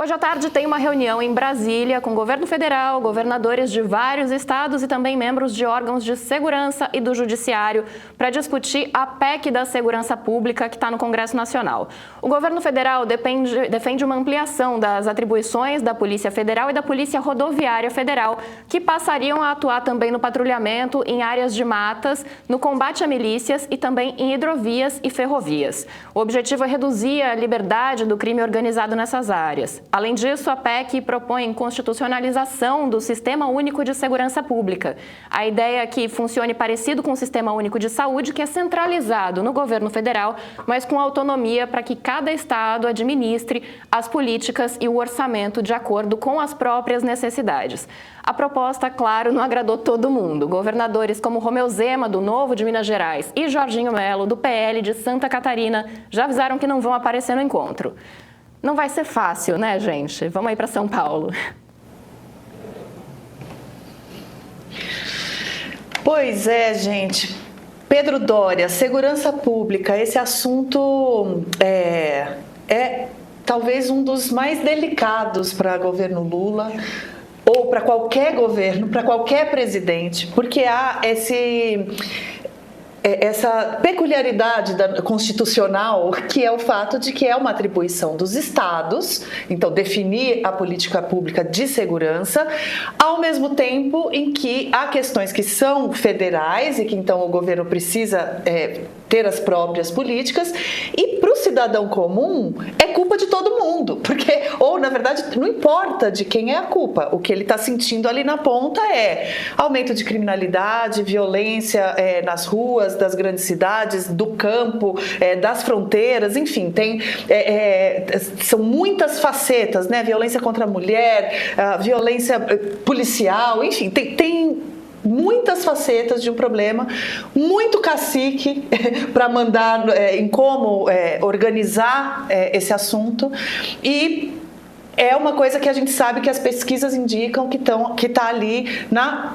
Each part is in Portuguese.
Hoje à tarde tem uma reunião em Brasília com o governo federal, governadores de vários estados e também membros de órgãos de segurança e do judiciário para discutir a PEC da segurança pública que está no Congresso Nacional. O governo federal defende uma ampliação das atribuições da Polícia Federal e da Polícia Rodoviária Federal, que passariam a atuar também no patrulhamento em áreas de matas, no combate a milícias e também em hidrovias e ferrovias. O objetivo é reduzir a liberdade do crime organizado nessas áreas. Além disso, a PEC propõe constitucionalização do Sistema Único de Segurança Pública. A ideia é que funcione parecido com o Sistema Único de Saúde, que é centralizado no governo federal, mas com autonomia para que cada estado administre as políticas e o orçamento de acordo com as próprias necessidades. A proposta, claro, não agradou todo mundo. Governadores como Romeu Zema, do Novo de Minas Gerais, e Jorginho Melo, do PL de Santa Catarina, já avisaram que não vão aparecer no encontro. Não vai ser fácil, né, gente? Vamos aí para São Paulo. Pois é, gente. Pedro Doria, segurança pública, esse assunto é talvez um dos mais delicados para o governo Lula, ou para qualquer governo, para qualquer presidente, porque há essa peculiaridade constitucional, que é o fato de que é uma atribuição dos estados, então definir a política pública de segurança, ao mesmo tempo em que há questões que são federais e que então o governo precisa ter as próprias políticas, e para o cidadão comum é culpa de todo mundo, porque, ou na verdade não importa de quem é a culpa, o que ele está sentindo ali na ponta é aumento de criminalidade, violência nas ruas das grandes cidades, do campo, das fronteiras, enfim, são muitas facetas, né? Violência contra a mulher, violência policial, enfim, tem muitas facetas de um problema, muito cacique para mandar em como organizar esse assunto, e é uma coisa que a gente sabe que as pesquisas indicam que está ali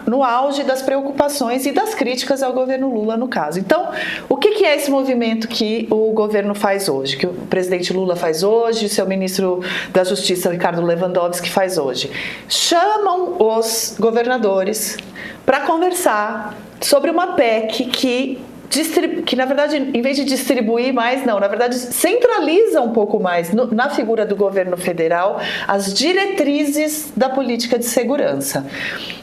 no auge das preocupações e das críticas ao governo Lula, no caso. Então, o que é esse movimento que o governo faz hoje, que o presidente Lula faz hoje, o seu ministro da Justiça, Ricardo Lewandowski, faz hoje? Chamam os governadores para conversar sobre uma PEC que, na verdade, em vez de distribuir mais, na verdade, centraliza um pouco mais na figura do governo federal as diretrizes da política de segurança.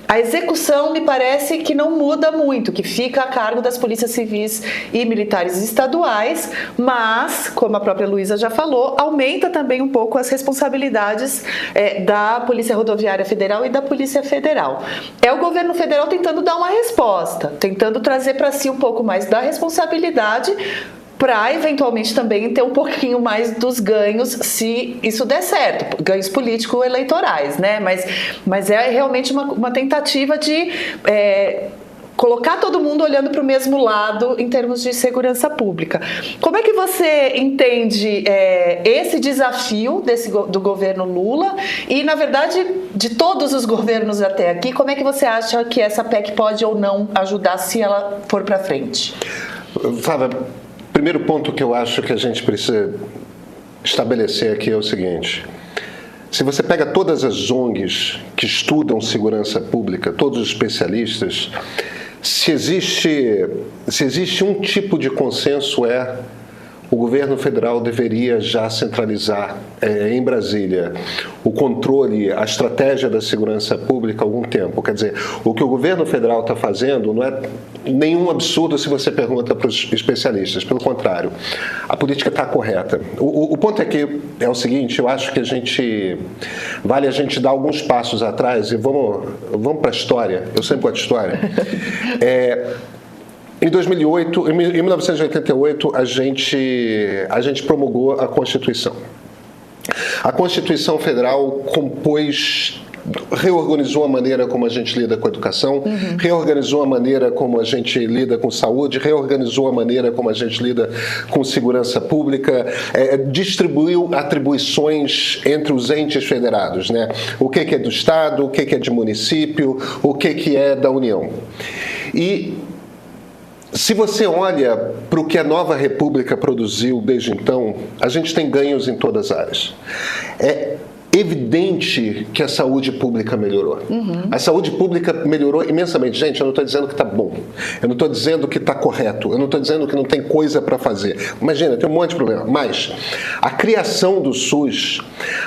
A execução me parece que não muda muito, que fica a cargo das polícias civis e militares estaduais, mas, como a própria Luísa já falou, aumenta também um pouco as responsabilidades da Polícia Rodoviária Federal e da Polícia Federal. É o governo federal tentando dar uma resposta, tentando trazer para si um pouco mais da responsabilidade, para eventualmente também ter um pouquinho mais dos ganhos, se isso der certo, ganhos político-eleitorais, né? Mas é realmente uma tentativa de colocar todo mundo olhando para o mesmo lado em termos de segurança pública. Como é que você entende esse desafio do governo Lula e, na verdade, de todos os governos até aqui, como é que você acha que essa PEC pode ou não ajudar se ela for para frente? Flávia, primeiro ponto que eu acho que a gente precisa estabelecer aqui é o seguinte: se você pega todas as ONGs que estudam segurança pública, todos os especialistas, se existe um tipo de consenso o governo federal deveria já centralizar em Brasília o controle, a estratégia da segurança pública há algum tempo. Quer dizer, o que o governo federal está fazendo não é nenhum absurdo se você pergunta para os especialistas. Pelo contrário, a política está correta. O ponto é o seguinte: eu acho que vale a gente dar alguns passos atrás e vamos para a história. Eu sempre gosto de história. Em 1988, a gente promulgou a Constituição. A Constituição Federal reorganizou a maneira como a gente lida com a educação, reorganizou a maneira como a gente lida com saúde, reorganizou a maneira como a gente lida com segurança pública, distribuiu atribuições entre os entes federados, né? O que é do Estado, o que é de município, o que é da União. E se você olha para o que a nova República produziu desde então, a gente tem ganhos em todas as áreas. evidente que a saúde pública melhorou. A saúde pública melhorou imensamente. Gente, eu não estou dizendo que está bom. Eu não estou dizendo que está correto. Eu não estou dizendo que não tem coisa para fazer. Imagina, tem um monte de problema. Mas a criação do SUS,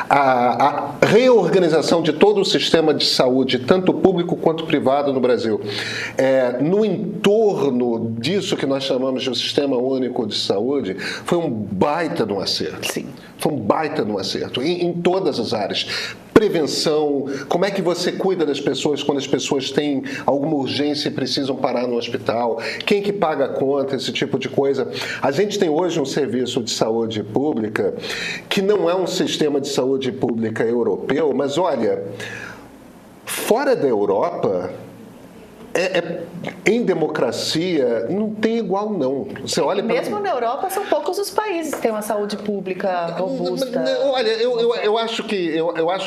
a reorganização de todo o sistema de saúde, tanto público quanto privado no Brasil, no entorno disso que nós chamamos de um Sistema Único de Saúde, foi um baita de um acerto. Sim. Foi um baita de um acerto, em todas as áreas. Prevenção, como é que você cuida das pessoas quando as pessoas têm alguma urgência e precisam parar no hospital, quem que paga a conta, esse tipo de coisa. A gente tem hoje um serviço de saúde pública que não é um sistema de saúde pública europeu, mas olha, fora da Europa, em democracia, não tem igual, não. Você olha mesmo na Europa, são poucos os países que têm uma saúde pública robusta. Olha, eu acho que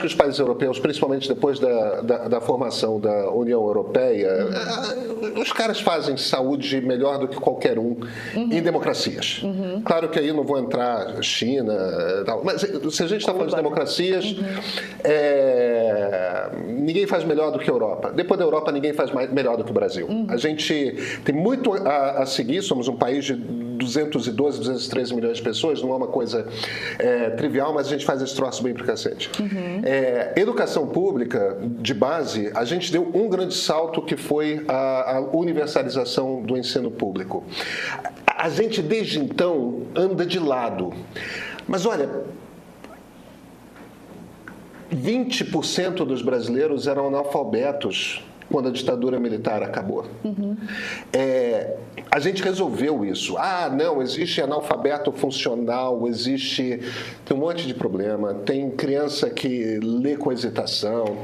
os países europeus, principalmente depois da formação da União Europeia, os caras fazem saúde melhor do que qualquer um em democracias. Claro que aí não vou entrar China, tal, mas se a gente está falando de democracias, ninguém faz melhor do que a Europa. Depois da Europa, ninguém faz melhor do que o Brasil. A gente tem muito a seguir, somos um país de 212, 213 milhões de pessoas, não é uma coisa trivial, mas a gente faz esse troço bem pro cacete. Educação pública, de base, a gente deu um grande salto que foi a universalização do ensino público. A gente, desde então, anda de lado. Mas olha, 20% dos brasileiros eram analfabetos quando a ditadura militar acabou. A gente resolveu isso. Não, existe analfabeto funcional, tem um monte de problema, tem criança que lê com hesitação,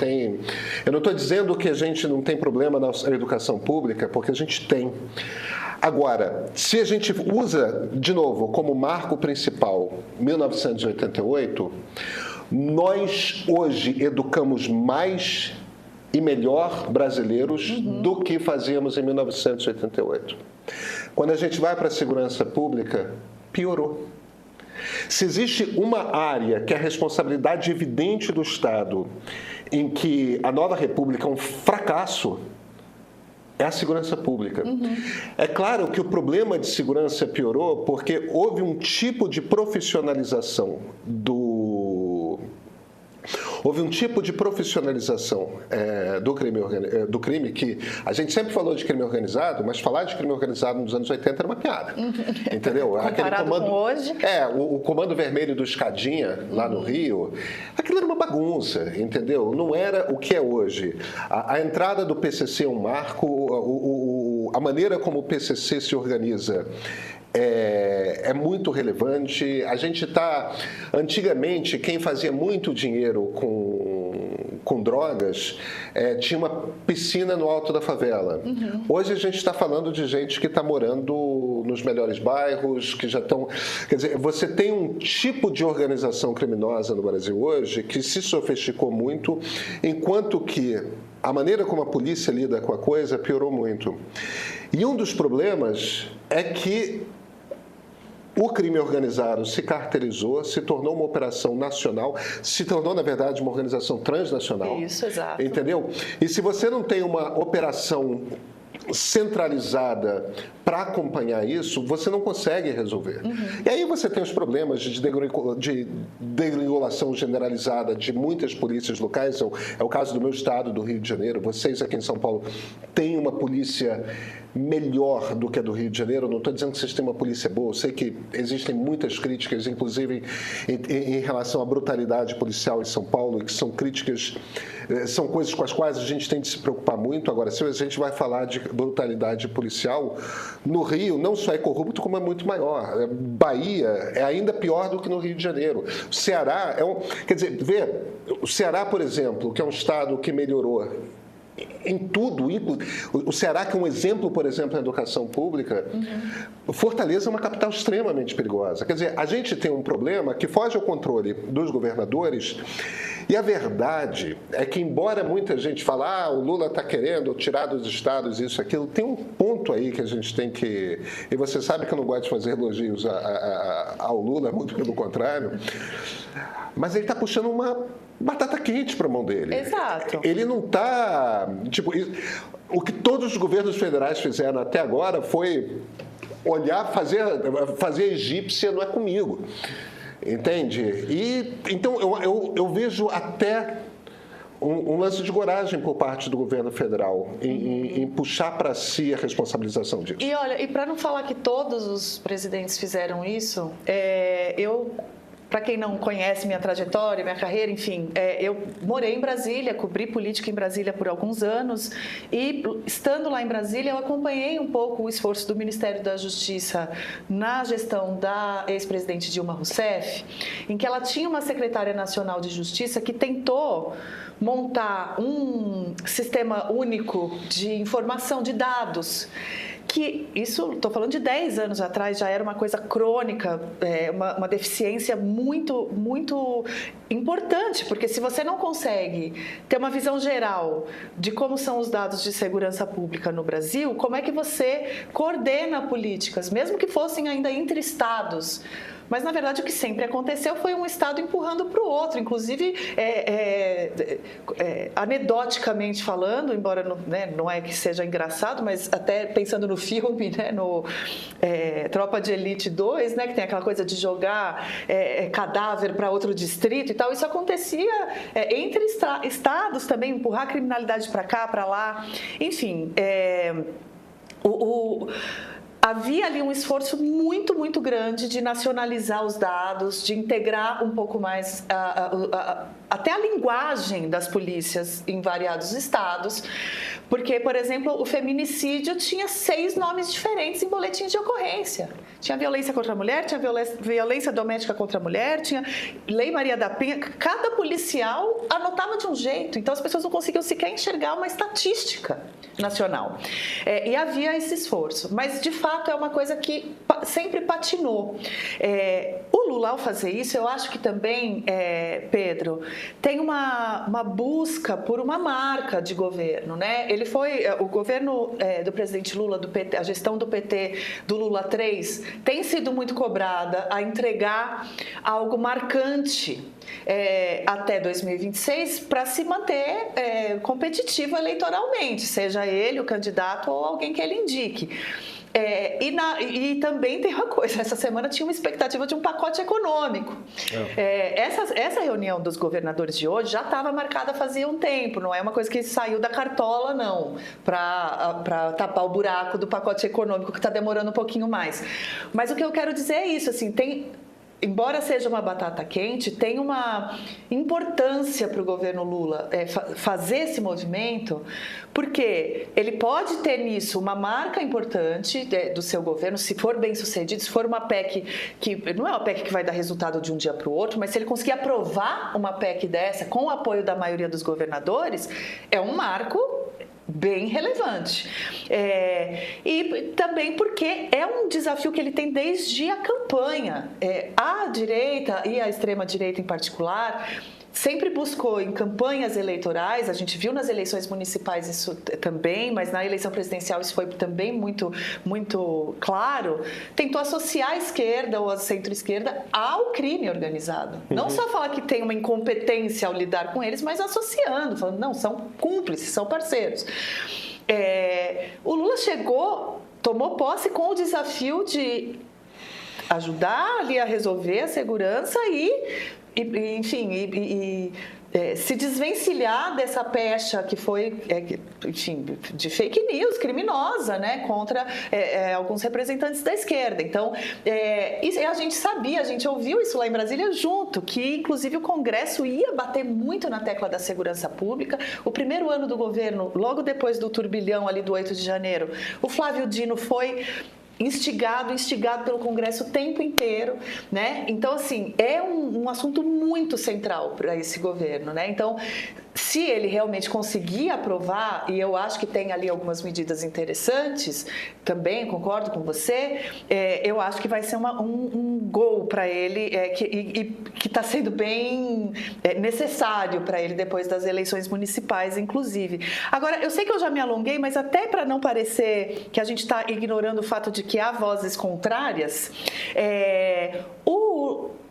Eu não estou dizendo que a gente não tem problema na educação pública, porque a gente tem. Agora, se a gente usa, de novo, como marco principal 1988, nós hoje educamos mais e melhor brasileiros do que fazíamos em 1988. Quando a gente vai para a segurança pública, piorou. Se existe uma área que é a responsabilidade evidente do Estado, em que a nova república é um fracasso, é a segurança pública. É claro que o problema de segurança piorou porque houve um tipo de profissionalização do crime que a gente sempre falou de crime organizado, mas falar de crime organizado nos anos 80 era uma piada. Entendeu? Comparado com hoje? O Comando Vermelho do Escadinha, lá no Rio, aquilo era uma bagunça, entendeu? Não era o que é hoje. A entrada do PCC é um marco, a maneira como o PCC se organiza é muito relevante. A gente antigamente, quem fazia muito dinheiro com drogas tinha uma piscina no alto da favela. Hoje a gente está falando de gente que está morando nos melhores bairros, que já estão... Quer dizer, você tem um tipo de organização criminosa no Brasil hoje que se sofisticou muito, enquanto que a maneira como a polícia lida com a coisa piorou muito. E um dos problemas é que o crime organizado se caracterizou, se tornou uma operação nacional, se tornou, na verdade, uma organização transnacional. Isso, exato. Entendeu? E se você não tem uma operação centralizada para acompanhar isso, você não consegue resolver. E aí você tem os problemas de degringolação generalizada de muitas polícias locais. É o caso do meu estado, do Rio de Janeiro. Vocês aqui em São Paulo têm uma polícia melhor do que a do Rio de Janeiro. Eu não estou dizendo que vocês têm uma polícia boa. Eu sei que existem muitas críticas, inclusive em relação à brutalidade policial em São Paulo, que são críticas, são coisas com as quais a gente tem de se preocupar muito. Agora, se a gente vai falar de brutalidade policial, no Rio não só é corrupto, como é muito maior. Bahia é ainda pior do que no Rio de Janeiro. O Ceará quer dizer, o Ceará, por exemplo, que é um estado que melhorou em tudo, o Ceará, que é um exemplo, por exemplo, na educação pública, Fortaleza é uma capital extremamente perigosa. Quer dizer, a gente tem um problema que foge ao controle dos governadores E a verdade é que, embora muita gente fale, o Lula está querendo tirar dos estados isso, aquilo, tem um ponto aí que a gente tem que... E você sabe que eu não gosto de fazer elogios ao Lula, muito pelo contrário, mas ele está puxando uma batata quente para a mão dele. Exato. Ele não está... o que todos os governos federais fizeram até agora foi olhar, fazer egípcia, não é comigo. Entende? E, então, eu vejo até um lance de coragem por parte do governo federal em puxar para si a responsabilização disso. E olha, e para não falar que todos os presidentes fizeram isso, para quem não conhece minha trajetória, minha carreira, enfim, eu morei em Brasília, cobri política em Brasília por alguns anos e, estando lá em Brasília, eu acompanhei um pouco o esforço do Ministério da Justiça na gestão da ex-presidente Dilma Rousseff, em que ela tinha uma secretária nacional de Justiça que tentou montar um sistema único de informação de dados, que isso, estou falando de 10 anos atrás, já era uma coisa crônica, uma deficiência muito, muito importante, porque se você não consegue ter uma visão geral de como são os dados de segurança pública no Brasil, como é que você coordena políticas, mesmo que fossem ainda entre estados? Mas, na verdade, o que sempre aconteceu foi um estado empurrando para o outro, inclusive, anedoticamente falando, embora não é que seja engraçado, mas até pensando no filme, no Tropa de Elite 2, que tem aquela coisa de jogar cadáver para outro distrito e tal, isso acontecia entre estados também, empurrar a criminalidade para cá, para lá, enfim, havia ali um esforço muito, muito grande de nacionalizar os dados, de integrar um pouco mais até a linguagem das polícias em variados estados, porque, por exemplo, o feminicídio tinha 6 nomes diferentes em boletins de ocorrência. Tinha violência contra a mulher, tinha violência doméstica contra a mulher, tinha Lei Maria da Penha. Cada policial anotava de um jeito, então as pessoas não conseguiam sequer enxergar uma estatística nacional. E havia esse esforço, mas de fato é uma coisa que sempre patinou. O Lula, ao fazer isso, eu acho que também, Pedro, tem uma busca por uma marca de governo, Ele foi, o governo do presidente Lula, do PT, a gestão do PT, do Lula 3, tem sido muito cobrada a entregar algo marcante até 2026 para se manter competitivo eleitoralmente, seja ele o candidato ou alguém que ele indique. E também tem uma coisa, essa semana tinha uma expectativa de um pacote econômico. Essa reunião dos governadores de hoje já estava marcada fazia um tempo, não é uma coisa que saiu da cartola, não, para tapar o buraco do pacote econômico que está demorando um pouquinho mais. Mas o que eu quero dizer é isso, assim, embora seja uma batata quente, tem uma importância para o governo Lula fazer esse movimento, porque ele pode ter nisso uma marca importante do seu governo, se for bem sucedido, se for uma PEC que não é uma PEC que vai dar resultado de um dia para o outro, mas se ele conseguir aprovar uma PEC dessa com o apoio da maioria dos governadores, é um marco bem relevante. E também porque é um desafio que ele tem desde a campanha. A direita e a extrema-direita em particular sempre buscou em campanhas eleitorais, a gente viu nas eleições municipais isso também, mas na eleição presidencial isso foi também muito, muito claro, tentou associar a esquerda ou a centro-esquerda ao crime organizado. Não só falar que tem uma incompetência ao lidar com eles, mas associando, falando, não, são cúmplices, são parceiros. O Lula tomou posse com o desafio de ajudar ali a resolver a segurança se desvencilhar dessa pecha que foi, de fake news criminosa, contra alguns representantes da esquerda. Então, a gente sabia, a gente ouviu isso lá em Brasília junto, que inclusive o Congresso ia bater muito na tecla da segurança pública. O primeiro ano do governo, logo depois do turbilhão ali do 8 de janeiro, o Flávio Dino foi instigado pelo Congresso o tempo inteiro, né? Então, assim, é um assunto muito central para esse governo, né? Então, se ele realmente conseguir aprovar, e eu acho que tem ali algumas medidas interessantes, também concordo com você, eu acho que vai ser um gol para ele, que está sendo bem necessário para ele depois das eleições municipais, inclusive. Agora, eu sei que eu já me alonguei, mas até para não parecer que a gente está ignorando o fato de que há vozes contrárias,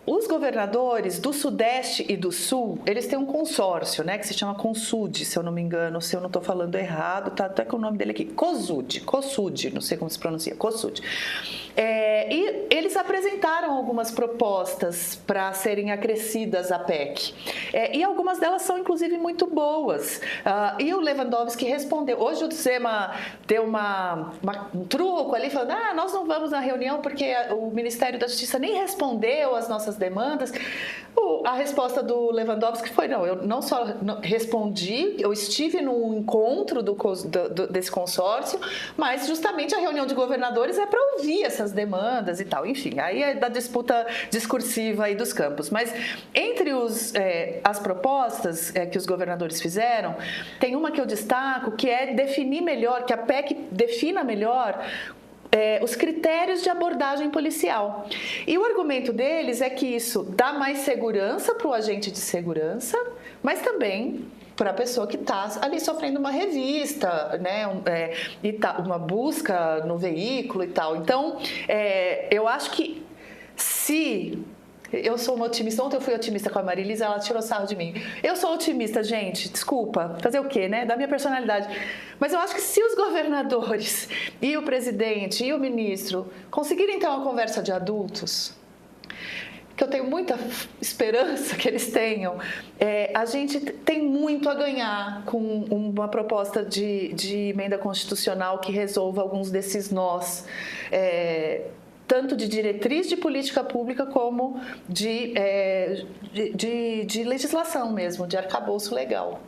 os governadores do Sudeste e do Sul, eles têm um consórcio, né, que se chama CONSUD, se eu não me engano, se eu não estou falando errado, tá até com o nome dele aqui, COSUD, não sei como se pronuncia, COSUD. E eles apresentaram algumas propostas para serem acrescidas à PEC. E algumas delas são, inclusive, muito boas. E o Lewandowski respondeu. Hoje o Zema deu um truco ali, falando, nós não vamos na reunião porque o Ministério da Justiça nem respondeu às nossas demandas. A resposta do Lewandowski foi, não, eu não só respondi, eu estive no encontro desse consórcio, mas justamente a reunião de governadores é para ouvir essas demandas e tal. Enfim, aí é da disputa discursiva aí dos campos. Mas entre as propostas que os governadores fizeram, tem uma que eu destaco, que é definir melhor, que a PEC defina melhor os critérios de abordagem policial. E o argumento deles é que isso dá mais segurança para o agente de segurança, mas também para a pessoa que está ali sofrendo uma revista, né, uma busca no veículo e tal. Então, eu acho que se... Eu sou uma otimista. Ontem eu fui otimista com a Marilisa, ela tirou sarro de mim. Eu sou otimista, gente, desculpa, fazer o quê, né? Da minha personalidade. Mas eu acho que se os governadores e o presidente e o ministro conseguirem ter uma conversa de adultos, que eu tenho muita esperança que eles tenham, a gente tem muito a ganhar com uma proposta de emenda constitucional que resolva alguns desses nós, tanto de diretriz de política pública como de legislação mesmo, de arcabouço legal.